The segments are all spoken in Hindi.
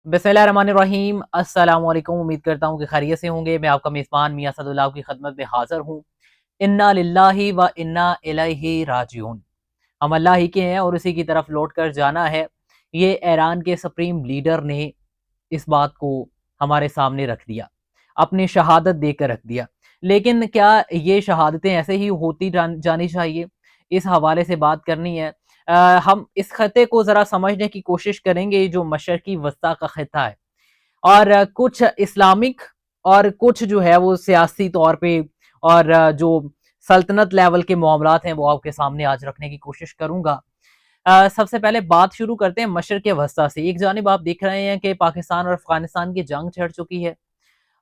बिस्मिल्लाहिर्रहमानिर्रहीम। अस्सलाम वालेकुम। उम्मीद करता हूँ कि खैरियत से होंगे। मैं आपका मेज़बान मियां सदुल्लाह की खिदमत में हाज़िर हूँ। इन्ना लिल्लाहि व इन्ना इलैहि राजिऊन। हम अल्लाह ही के हैं और उसी की तरफ लौट कर जाना है। ये ईरान के सुप्रीम लीडर ने इस बात को हमारे सामने रख दिया, अपनी शहादत देकर रख दिया। लेकिन क्या ये शहादतें ऐसे ही होती जानी चाहिए? इस हवाले से बात करनी है। हम इस खत्े को ज़रा समझने की कोशिश करेंगे, जो मशरकी वस्ता का खत्ता है और कुछ इस्लामिक और कुछ जो है वो सियासी तौर पे और जो सल्तनत लेवल के मामलात हैं वो आपके सामने आज रखने की कोशिश करूंगा। सबसे पहले बात शुरू करते हैं मशरक़ वस्ता से। एक जानिब आप देख रहे हैं कि पाकिस्तान और अफगानिस्तान की जंग छिड़ चुकी है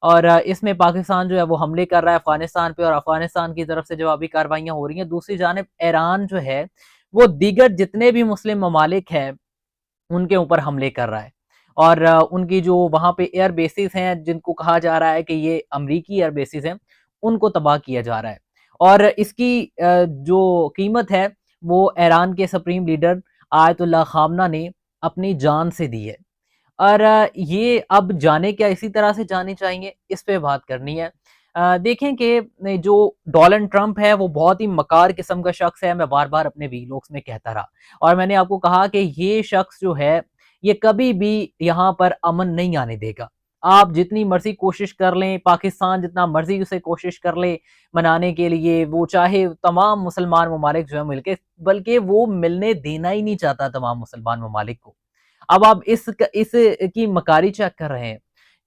और इसमें पाकिस्तान जो है वो हमले कर रहा है अफगानिस्तान पे और अफगानिस्तान की तरफ से जवाबी कार्रवाइयाँ हो रही हैं। दूसरी जानिब ईरान जो है वो दीगर जितने भी मुस्लिम ममालिक हैं उनके ऊपर हमले कर रहा है और उनकी जो वहाँ पे एयर बेसिस हैं, जिनको कहा जा रहा है कि ये अमरीकी एयर बेसिस हैं, उनको तबाह किया जा रहा है। और इसकी जो कीमत है वो ईरान के सुप्रीम लीडर आयतुल्लाह खामना ने अपनी जान से दी है। और ये अब जाने क्या इसी तरह से जाने चाहिए, इस पे बात करनी है। देखें कि जो डोनाल्ड ट्रंप है वो बहुत ही मकार किस्म का शख्स है। मैं बार-बार अपने वीलॉग्स में कहता रहा और मैंने आपको कहा कि ये शख्स जो है, ये कभी भी यहाँ पर अमन नहीं आने देगा। आप जितनी मर्ज़ी कोशिश कर लें, पाकिस्तान जितना मर्ज़ी उसे कोशिश कर ले मनाने के लिए, वो चाहे तमाम मुसलमान ममालिक जो है मिलके, बल्कि वो मिलने देना ही नहीं चाहता तमाम मुसलमान ममालिक को। अब आप इस की मकारी चेक कर रहे हैं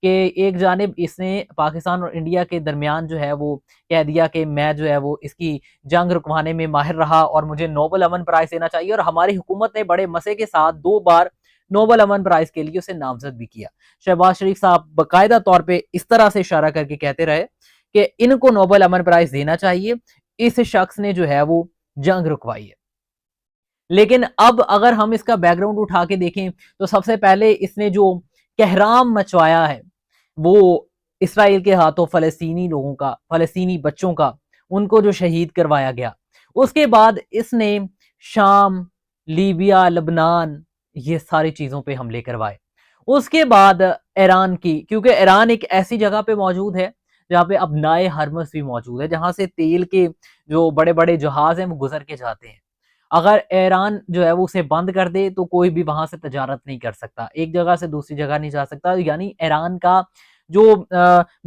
कि एक जानिब इसने पाकिस्तान और इंडिया के दरमियान जो है वो कह दिया कि मैं जो है वो इसकी जंग रुकवाने में माहिर रहा और मुझे नोबल अमन प्राइज़ देना चाहिए और हमारी हुकूमत ने बड़े मज़े के साथ 2 बार नोबल अमन प्राइज़ के लिए उसे नामज़द भी किया। शहबाज शरीफ साहब बाकायदा तौर पे इस तरह से इशारा करके कहते रहे कि इनको नोबल अमन प्राइज़ देना चाहिए, इस शख्स ने जो है वो जंग रुकवाई है। लेकिन अब अगर हम इसका बैकग्राउंड उठा के देखें तो सबसे पहले इसने जो कहराम मचवाया है वो इसराइल के हाथों फ़लस्तीनी लोगों का, फ़लस्तीनी बच्चों का, उनको जो शहीद करवाया गया। उसके बाद इसने शाम, लीबिया, लबनान ये सारी चीज़ों पे हमले करवाए। उसके बाद ईरान की, क्योंकि ईरान एक ऐसी जगह पे मौजूद है जहाँ पे अबनाए हरमज़ भी मौजूद है, जहाँ से तेल के जो बड़े-बड़े जहाज़ हैं वो गुज़र के जाते हैं। अगर ईरान जो है वो उसे बंद कर दे तो कोई भी वहाँ से तजारत नहीं कर सकता, एक जगह से दूसरी जगह नहीं जा सकता। यानी ईरान का जो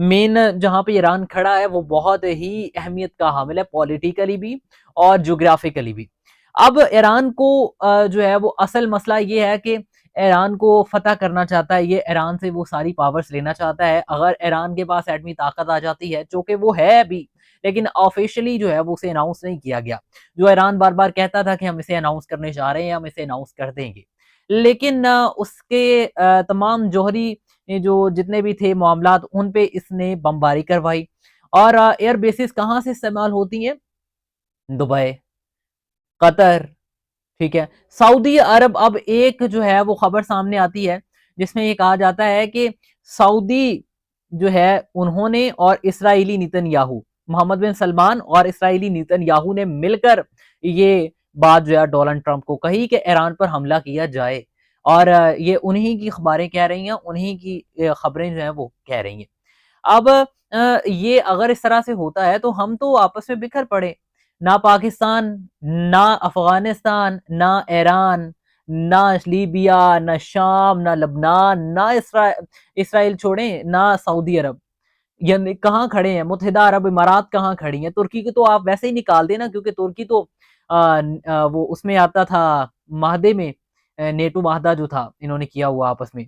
मेन जहाँ पे ईरान खड़ा है वो बहुत ही अहमियत का हामिल है, पॉलिटिकली भी और ज्योग्राफिकली भी। अब ईरान को जो है वो असल मसला ये है कि ईरान को फ़तह करना चाहता है, ये ईरान से वो सारी पावर्स लेना चाहता है। अगर ईरान के पास एटमी ताकत आ जाती है, चूँकि वो है अभी, लेकिन ऑफ़िशियली जो है वो उसे अनाउंस नहीं किया गया। जो ईरान बार-बार कहता था कि हम इसे अनाउंस करने जा रहे हैं, हम इसे अनाउंस कर देंगे। लेकिन उसके तमाम जौहरी जो जितने भी थे मामलात, उन पे इसने बमबारी करवाई और एयर बेसेस कहाँ से इस्तेमाल होती हैं? दुबई, कतर, ठीक है। सऊदी अरब, अब एक जो है वो खबर सामने आती है जिसमें ये कहा जाता है कि सऊदी जो है उन्होंने और इस्राएली नेतन्याहू, मोहम्मद बिन सलमान और इस्राएली नेतन्याहू ने मिलकर ये बात जो है डोनाल्ड ट्रंप को कही कि ईरान पर हमला किया जाए और ये उन्हीं की खबरें कह रही हैं, उन्हीं की खबरें जो हैं वो कह रही हैं। अब ये अगर इस तरह से होता है तो हम तो आपस में बिखर पड़े। ना पाकिस्तान, ना अफ़गानिस्तान, ना ईरान, ना लीबिया, ना शाम, ना लबनान, ना इसराइल छोड़ें, ना सऊदी अरब। यानी कहाँ खड़े हैं? मुत्तहिदा अरब इमारात कहाँ खड़ी हैं? तुर्की को तो आप वैसे ही निकाल देना, क्योंकि तुर्की तो वो उसमें आता था माहदे में, नेटो माहदा जो था इन्होंने किया हुआ आपस में।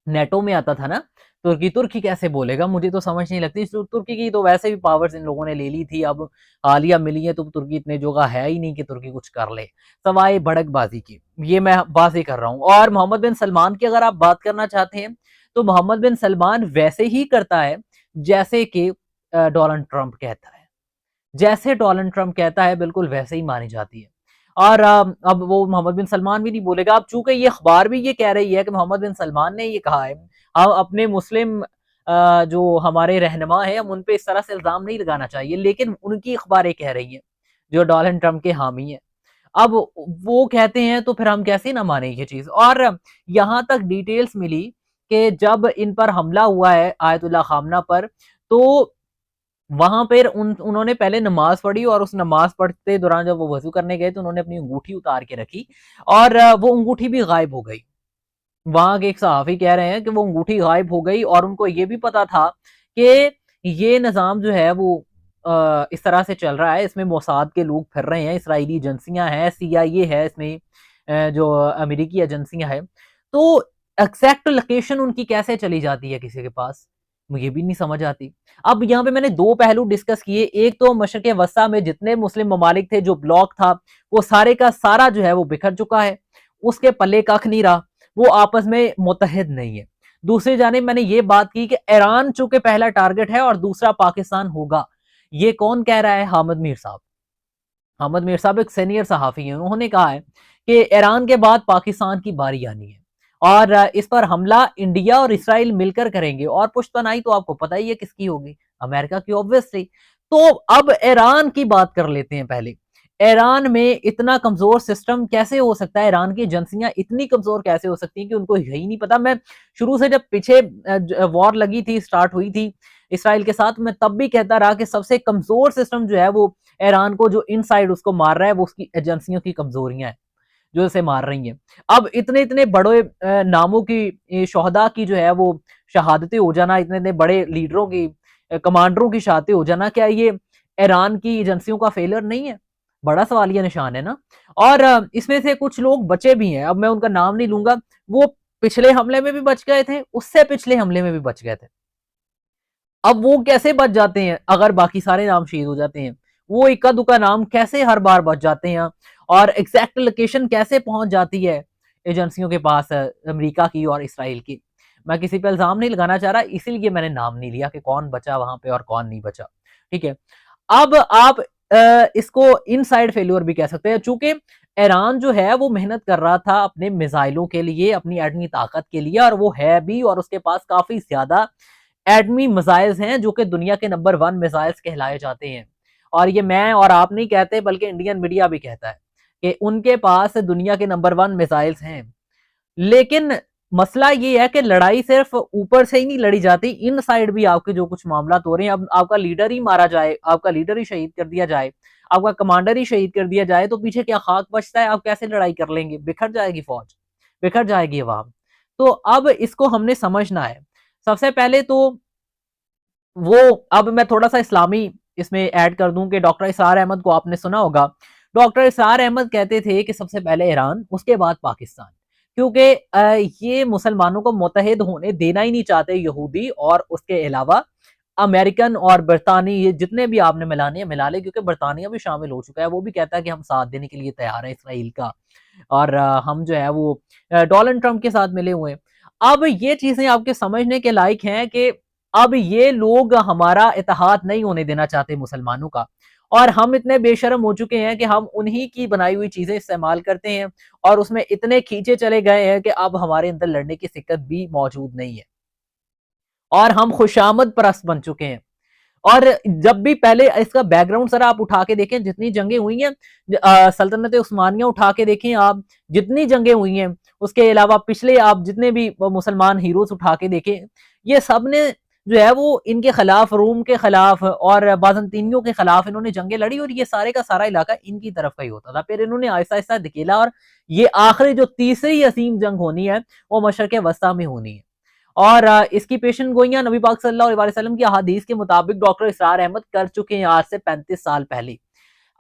नेटो में आता था ना तुर्की। तुर्की कैसे बोलेगा? मुझे तो समझ नहीं लगती। तुर्की की तो वैसे भी पावर्स इन लोगों ने ले ली थी, अब हालिया मिली है तो तुर्की इतने जोगा है ही नहीं कि तुर्की कुछ कर ले, सवाए भड़कबाजी की। ये मैं वाज़ेह कर रहा हूँ। और मोहम्मद बिन सलमान की अगर आप बात करना चाहते हैं तो मोहम्मद बिन सलमान वैसे ही करता है जैसे कि डोनाल्ड ट्रंप कहता है। जैसे डोनाल्ड ट्रंप कहता है बिल्कुल वैसे ही मानी जाती है। और अब वो मोहम्मद बिन सलमान भी नहीं बोलेगा। अब चूंकि ये अखबार भी ये कह रही है कि मोहम्मद बिन सलमान ने ये कहा है, हम अपने मुस्लिम जो हमारे रहनुमा है हम उन पे इस तरह से इल्ज़ाम नहीं लगाना चाहिए, लेकिन उनकी अखबारें कह रही हैं जो डोनाल्ड ट्रंप के हामी हैं। अब वो कहते हैं तो फिर हम कैसे ना माने ये चीज़। और यहाँ तक डिटेल्स मिली कि जब इन पर हमला हुआ है आयतुल्लाह खामना पर, तो वहां पर उन्होंने पहले नमाज पढ़ी और उस नमाज पढ़ते दौरान जब वो वजू करने गए तो उन्होंने अपनी अंगूठी उतार के रखी और वो अंगूठी भी गायब हो गई। वहां के एक सहाफ़ी कह रहे हैं कि वो अंगूठी गायब हो गई और उनको ये भी पता था कि ये निज़ाम जो है वो इस तरह से चल रहा है, इसमें मोसाद के लोग फिर रहे हैं, इसराइली एजेंसियां हैं, CIA है इसमें, जो अमेरिकी एजेंसियां हैं। तो एग्जैक्ट लोकेशन उनकी कैसे चली जाती है किसी के पास, मुझे भी नहीं समझ आती। अब यहाँ पे मैंने दो पहलू डिस्कस किए, एक तो मशरक़ वस्ता में जितने मुस्लिम ममालिक थे, जो ब्लॉक था वो सारे का सारा जो है वो बिखर चुका है, उसके पल्ले कख नहीं रहा, वो आपस में मुत्तहिद नहीं है। दूसरी जानिब मैंने ये बात की कि ईरान चूंकि पहला टारगेट है और दूसरा पाकिस्तान होगा। ये कौन कह रहा है? हामिद मीर साहब। हामिद मीर साहब एक सीनियर सहाफ़ी हैं, उन्होंने कहा है कि ईरान के बाद पाकिस्तान की बारी आनी है और इस पर हमला इंडिया और इसराइल मिलकर करेंगे और पुश्तनाई तो आपको पता ही है किसकी होगी, अमेरिका की ऑब्वियसली। तो अब ईरान की बात कर लेते हैं पहले। ईरान में इतना कमजोर सिस्टम कैसे हो सकता है? ईरान की एजेंसियां इतनी कमजोर कैसे हो सकती हैं कि उनको यही नहीं पता? मैं शुरू से जब पीछे वॉर लगी थी, स्टार्ट हुई थी इसराइल के साथ, मैं तब भी कहता रहा कि सबसे कमजोर सिस्टम जो है वो ईरान को जो इनसाइड उसको मार रहा है वो उसकी एजेंसियों की कमजोरियां हैं जो इसे मार रही हैं। अब इतने इतने बड़े नामों की शोहदा की जो है वो शहादतें हो जाना, इतने इतने बड़े लीडरों की कमांडरों की शहादतें हो जाना, क्या ये ईरान की एजेंसियों का फेलियर नहीं है? बड़ा सवालिया निशान है ना। और इसमें से कुछ लोग बचे भी हैं, अब मैं उनका नाम नहीं लूंगा, वो पिछले हमले में भी बच गए थे, उससे पिछले हमले में भी बच गए थे। अब वो कैसे बच जाते हैं अगर बाकी सारे नाम शहीद हो जाते हैं? वो इक्का दुक्का नाम कैसे हर बार बच जाते हैं और एग्जैक्ट लोकेशन कैसे पहुंच जाती है एजेंसियों के पास, अमेरिका की और इसराइल की? मैं किसी पे इल्जाम नहीं लगाना चाह रहा, इसीलिए मैंने नाम नहीं लिया कि कौन बचा वहां पे और कौन नहीं बचा। ठीक है। अब आप इसको इनसाइड फेल्योर भी कह सकते हैं, चूंकि ईरान जो है वो मेहनत कर रहा था अपने मिसाइलों के लिए, अपनी एटमी ताकत के लिए, और वो है भी, और उसके पास काफी ज्यादा एटमी मिसाइल्स हैं जो कि दुनिया के नंबर 1 मिसाइल्स कहलाए जाते हैं। और ये मैं और आप नहीं कहते बल्कि इंडियन मीडिया भी कहता है कि उनके पास दुनिया के नंबर 1 मिसाइल्स हैं। लेकिन मसला ये है कि लड़ाई सिर्फ ऊपर से ही नहीं लड़ी जाती, इन साइड भी आपके जो कुछ मामला हो रहे हैं, अब आपका लीडर ही मारा जाए, आपका लीडर ही शहीद कर दिया जाए, आपका कमांडर ही शहीद कर दिया जाए, तो पीछे क्या खाक बचता है? आप कैसे लड़ाई कर लेंगे? बिखर जाएगी फौज, बिखर जाएगी अवाम। तो अब इसको हमने समझना है। सबसे पहले तो वो, अब मैं थोड़ा सा इस्लामी इसमें ऐड कर दूं कि डॉक्टर इसरार अहमद को आपने सुना होगा। डॉक्टर इसरार अहमद कहते थे कि सबसे पहले ईरान, उसके बाद पाकिस्तान, क्योंकि ये मुसलमानों को मुत्तहिद होने देना ही नहीं चाहते यहूदी, और उसके अलावा अमेरिकन और बरतानी, ये जितने भी आपने मिलाने हैं मिला ले, क्योंकि बरतानिया भी शामिल हो चुका है, वो भी कहता है कि हम साथ देने के लिए तैयार हैं इसराइल का, और हम जो है वो डोनाल्ड ट्रंप के साथ मिले हुए हैं। अब ये चीजें आपके समझने के लायक हैं कि अब ये लोग हमारा इत्तेहाद नहीं होने देना चाहते मुसलमानों का, और हम इतने बेशर्म हो चुके हैं कि हम उन्हीं की बनाई हुई चीजें इस्तेमाल करते हैं और उसमें इतने खींचे चले गए हैं कि अब हमारे अंदर लड़ने की सिक्कत भी मौजूद नहीं है और हम खुशामद परस्त बन चुके हैं। और जब भी पहले इसका बैकग्राउंड सर आप उठा के देखें, जितनी जंगें हुई हैं, सल्तनत उस्मानिया उठा के देखें आप, जितनी जंगें हुई हैं, उसके अलावा पिछले आप जितने भी मुसलमान हीरोज उठा के देखें, ये सब ने जो है वो इनके खिलाफ, रूम के खिलाफ और बाजंतीनियों के खिलाफ इन्होंने जंगें लड़ी, और ये सारे का सारा इलाका इनकी तरफ का ही होता था। फिर इन्होंने आहिस्ता आहिस्ता धकेला, और ये आखिरी जो तीसरी असीम जंग होनी है वो मशरक़ वस्ता में होनी है। और इसकी पेशन गोइयां नबी पाक सल्लल्लाहु अलैहि वसल्लम की अहादीस के मुताबिक डॉक्टर इसरार अहमद कर चुके हैं आज से 35 साल पहले।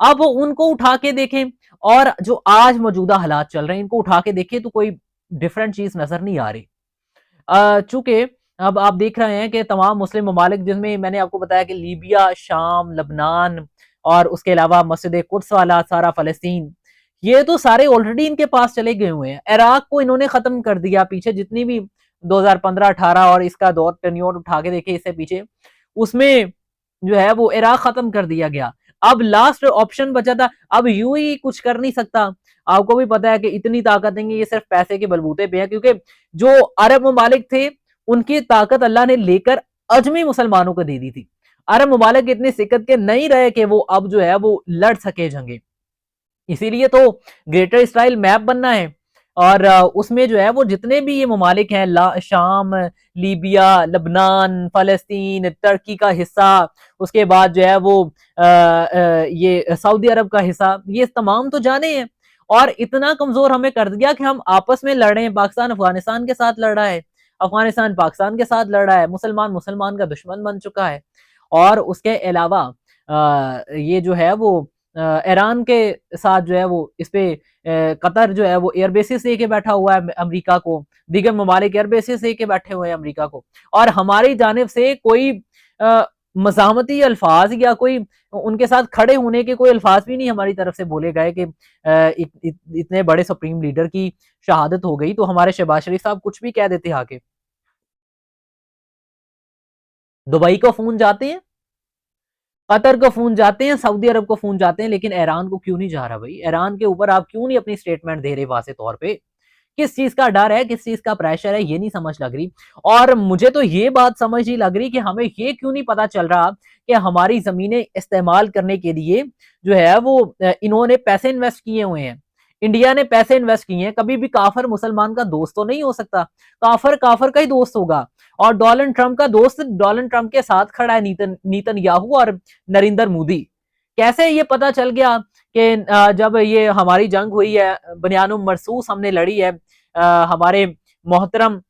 अब उनको उठा के देखें और जो आज मौजूदा हालात चल रहे हैं इनको उठा के देखें तो कोई डिफरेंट चीज नजर नहीं आ रही। चूंकि अब आप देख रहे हैं कि तमाम मुस्लिम ममालिक, जिसमें मैंने आपको बताया कि लीबिया, शाम, लबनान और उसके अलावा मस्जिद कुद्स वाला सारा फलस्तीन, ये तो सारे ऑलरेडी इनके पास चले गए हुए हैं। इराक को इन्होंने खत्म कर दिया, पीछे जितनी भी 2015-18 और इसका दौर टेन्योर उठा के देखे इससे पीछे, उसमें जो है वो इराक खत्म कर दिया गया। अब लास्ट ऑप्शन बचा था, अब यूएई कुछ कर नहीं सकता। आपको भी पता है कि इतनी ताकत नहीं है, ये सिर्फ पैसे के बलबूते पे है, क्योंकि जो अरब ममालिक थे उनकी ताकत अल्लाह ने लेकर अजमी मुसलमानों को दे दी थी। अरब ममालिक इतने सिकत के नहीं रहे कि वो अब जो है वो लड़ सके जंगे। इसीलिए तो ग्रेटर इसराइल मैप बनना है, और उसमें जो है वो जितने भी ये ममालिक हैं, शाम, लीबिया, लबनान, फ़लस्तीन, तुर्की का हिस्सा, उसके बाद जो है वो ये सऊदी अरब का हिस्सा, ये तमाम तो जाने हैं। और इतना कमज़ोर हमें कर दिया कि हम आपस में लड़ रहे हैं। पाकिस्तान अफ़गानिस्तान के साथ लड़ रहा है, अफ़गानिस्तान पाकिस्तान के साथ लड़ रहा है, मुसलमान मुसलमान का दुश्मन बन चुका है। और उसके अलावा ये जो है वो ईरान के साथ जो है वो इस पे कतर जो है वो एयर बेसिस दे के बैठा हुआ है अमेरिका को, दीगर ममालिक एयर बेसिस दे के बैठे हुए हैं अमेरिका को। और हमारी जानिब से कोई मज़ामती अल्फाज या कोई उनके साथ खड़े होने के कोई अल्फाज भी नहीं हमारी तरफ से बोले गए कि इतने बड़े सुप्रीम लीडर की शहादत हो गई तो हमारे शहबाज शरीफ साहब कुछ भी कह देते आके। दुबई को फोन जाते हैं, कतर को फोन जाते हैं, सऊदी अरब को फोन जाते हैं, लेकिन ईरान को क्यों नहीं जा रहा भाई? ईरान के ऊपर आप क्यों नहीं अपनी स्टेटमेंट दे रहे वाज़ेह तौर पे? किस चीज का डर है, किस चीज का प्रेशर है, ये नहीं समझ लग रही। और मुझे तो ये बात समझ नहीं लग रही कि हमें ये क्यों नहीं पता चल रहा कि हमारी जमीनें इस्तेमाल करने के लिए जो है वो इन्होंने पैसे इन्वेस्ट किए हुए हैं। इंडिया ने पैसे इन्वेस्ट किए हैं। कभी भी काफर मुसलमान का दोस्त तो नहीं हो सकता, काफर काफर का ही दोस्त होगा। और डोनाल्ड ट्रंप का दोस्त डोनाल्ड ट्रंप के साथ खड़ा है नीतनयाहू और नरेंद्र मोदी। कैसे ये पता चल गया कि जब ये हमारी जंग हुई है, बनियानुम मरसूस हमने लड़ी है, हमारे मोहतरम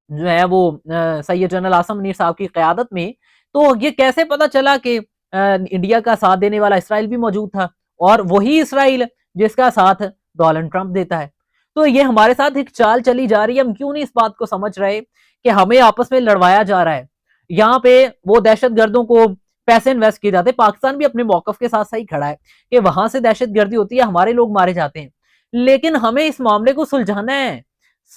जो है वो सैयद जनरल आसम मुनीर साहब की क़यादत में, तो ये कैसे पता चला कि इंडिया का साथ देने वाला इसराइल भी मौजूद था, और वही इसराइल जिसका साथ डोनाल्ड ट्रंप देता है। तो ये हमारे साथ एक चाल चली जा रही है। हम क्यों नहीं इस बात को समझ रहे कि हमें आपस में लड़वाया जा रहा है। यहाँ पे वो दहशत गर्दों को पैसे इन्वेस्ट किए जाते हैं। पाकिस्तान भी अपने मौकफ के साथ सही खड़ा है कि वहां से दहशत गर्दी होती है, हमारे लोग मारे जाते हैं, लेकिन हमें इस मामले को सुलझाना है,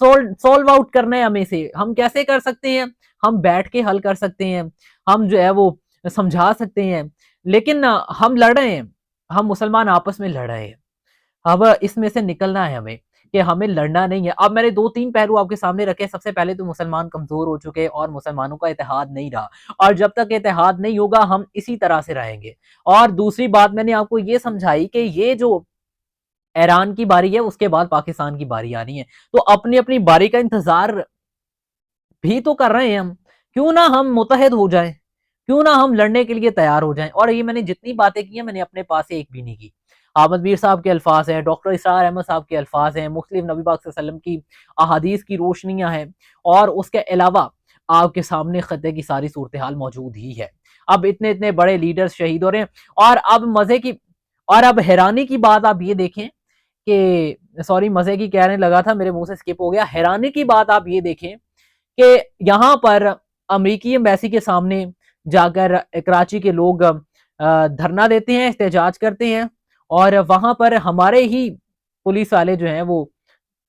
सोल्व आउट करना है हमें से। हम कैसे कर सकते हैं? हम बैठ के हल कर सकते हैं, हम जो है वो समझा सकते हैं, लेकिन हम लड़ रहे हैं, हम मुसलमान आपस में लड़ रहे हैं। अब इसमें से निकलना है हमें कि हमें लड़ना नहीं है। अब मैंने 2-3 पहलू आपके सामने रखे। सबसे पहले तो मुसलमान कमज़ोर हो चुके हैं और मुसलमानों का इत्तेहाद नहीं रहा, और जब तक इत्तेहाद नहीं होगा हम इसी तरह से रहेंगे। और दूसरी बात मैंने आपको ये समझाई कि ये जो ईरान की बारी है, उसके बाद पाकिस्तान की बारी आनी है, तो अपनी-अपनी बारी का इंतज़ार भी तो कर रहे हैं हम। क्यों ना हम मुत्तहिद हो जाएँ, क्यों ना हम लड़ने के लिए तैयार हो जाएँ। और ये मैंने जितनी बातें की हैं, मैंने अपने पास से एक भी नहीं की। अहमद मीर साहब के अल्फाज हैं, डॉक्टर इसरार अहमद साहब के अल्फाज हैं, मुस्लिम नबी पाक सल्लल्लाहु अलैहि वसल्लम की अहादीस की रोशनियाँ हैं, और उसके अलावा आपके सामने खत्ते की सारी सूरत हाल मौजूद ही है। अब इतने-इतने बड़े लीडर्स शहीद हो रहे हैं, और अब मज़े की और अब हैरानी की बात आप ये देखें कि सॉरी, मज़े की कहने लगा था, मेरे मुँह से स्किप हो गया। हैरानी की बात आप ये देखें कि यहाँ पर अमेरिकी एम्बेसी के सामने जाकर कराची के लोग धरना देते हैं, एहतजाज करते हैं, और वहां पर हमारे ही पुलिस वाले जो हैं वो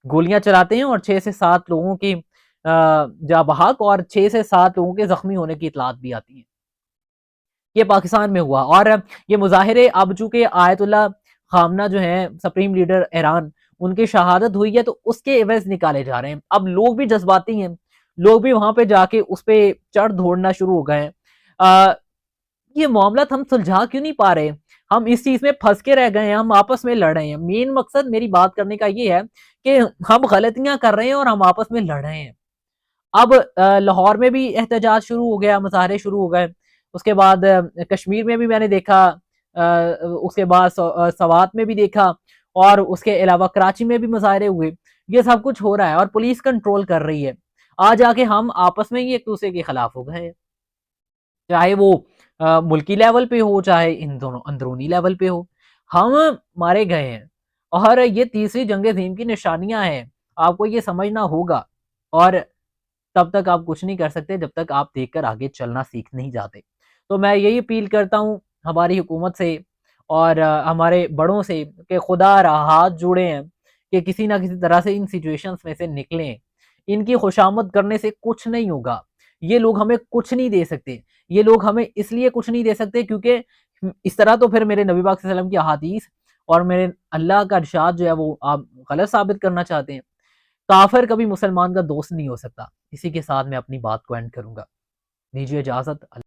गोलियां चलाते हैं, और 6 से 7 लोगों की जाँ बहक और 6 से 7 लोगों के जख्मी होने की इतलात भी आती है। ये पाकिस्तान में हुआ। और ये मुजाहिरे अब चूंकि आयतुल्ला खामना जो है सुप्रीम लीडर ईरान, उनकी शहादत हुई है, तो उसके एवज निकाले जा रहे हैं। अब लोग भी जज्बाती हैं, लोग भी वहां पे जाके उस पे चढ़ दौड़ना शुरू हो गए हैं। ये मामला हम सुलझा क्यों नहीं पा रहे? हम इस चीज में फंस के रह गए हैं, हम आपस में लड़ रहे हैं। मेन मकसद मेरी बात करने का ये है कि हम गलतियां कर रहे हैं और हम आपस में लड़ रहे हैं। अब लाहौर में भी एहतजाज शुरू हो गया, मुजाहरे शुरू हो गए। उसके बाद कश्मीर में भी मैंने देखा, उसके बाद सवात में भी देखा, और उसके अलावा कराची में भी मुजाहरे हुए। ये सब कुछ हो रहा है और पुलिस कंट्रोल कर रही है। आज आके हम आपस में ही एक दूसरे के खिलाफ हो गए हैं, चाहे वो मुल्की लेवल पे हो, चाहे इन दोनों अंदरूनी लेवल पे हो, हम मारे गए हैं। और ये तीसरी जंग अज़ीम की निशानियां हैं, आपको ये समझना होगा। और तब तक आप कुछ नहीं कर सकते जब तक आप देखकर आगे चलना सीख नहीं जाते। तो मैं यही अपील करता हूँ हमारी हुकूमत से और हमारे बड़ों से कि खुदा रहा हाथ जोड़े हैं कि किसी ना किसी तरह से इन सिचुएशंस में से निकलें। इनकी खुशामद करने से कुछ नहीं होगा। ये लोग हमें कुछ नहीं दे सकते। ये लोग हमें इसलिए कुछ नहीं दे सकते क्योंकि इस तरह तो फिर मेरे नबी पाक सल्लल्लाहु अलैहि वसल्लम की अहादीस और मेरे अल्लाह का इरशाद जो है वो आप गलत साबित करना चाहते हैं। काफिर कभी मुसलमान का दोस्त नहीं हो सकता। इसी के साथ मैं अपनी बात को एंड करूंगा। दीजिए इजाजत।